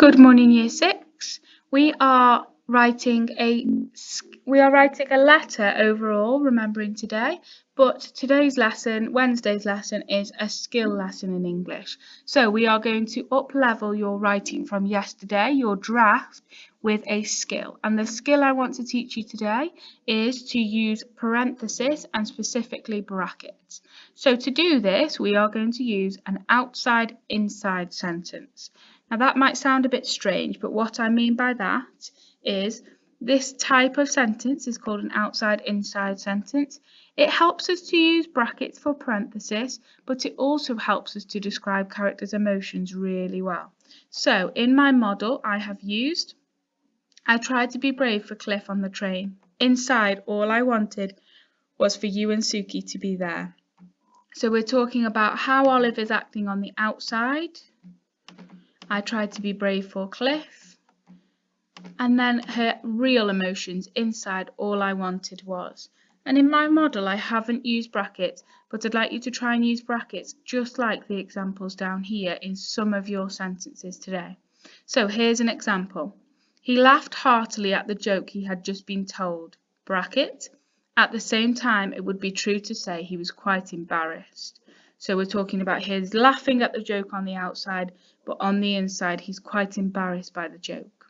Good morning, Year 6. We are writing a letter overall, remembering today, but today's lesson, Wednesday's lesson, is a skill lesson in English. So we are going to up-level your writing from yesterday, your draft, with a skill. And the skill I want to teach you today is to use parenthesis and specifically brackets. So to do this, we are going to use an outside-inside sentence. Now that might sound a bit strange, but what I mean by that is this type of sentence is called an outside-inside sentence. It helps us to use brackets for parenthesis, but it also helps us to describe characters' emotions really well. So in my model, I tried to be brave for Cliff on the train. Inside, all I wanted was for you and Suki to be there. So we're talking about how Olive is acting on the outside. I tried to be brave for Cliff. And then her real emotions inside, all I wanted was. And in my model, I haven't used brackets, but I'd like you to try and use brackets just like the examples down here in some of your sentences today. So here's an example. He laughed heartily at the joke he had just been told. Bracket. At the same time, it would be true to say he was quite embarrassed. So we're talking about he's laughing at the joke on the outside, but on the inside, he's quite embarrassed by the joke.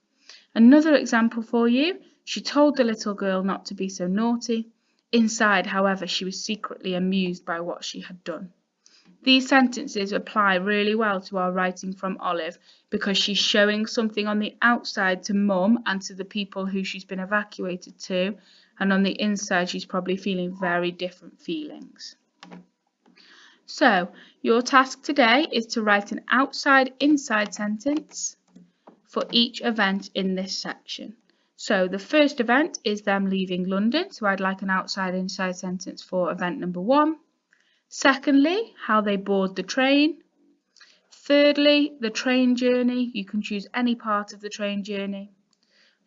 Another example for you. She told the little girl not to be so naughty. Inside, however, she was secretly amused by what she had done. These sentences apply really well to our writing from Olive because she's showing something on the outside to Mum and to the people who she's been evacuated to, and on the inside she's probably feeling very different feelings. So, your task today is to write an outside-inside sentence for each event in this section. So the first event is them leaving London, so I'd like an outside-inside sentence for event number 1. Secondly, how they board the train. Thirdly, the train journey. You can choose any part of the train journey.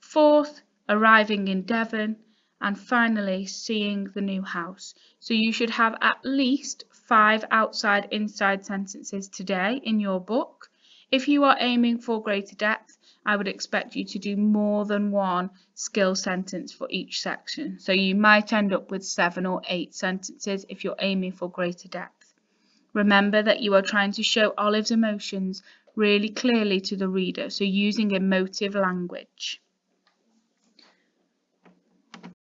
Fourth, arriving in Devon. And finally, seeing the new house. So you should have at least 5 outside-inside sentences today in your book. If you are aiming for greater depth, I would expect you to do more than one skill sentence for each section. So you might end up with 7 or 8 sentences if you're aiming for greater depth. Remember that you are trying to show Olive's emotions really clearly to the reader, so using emotive language.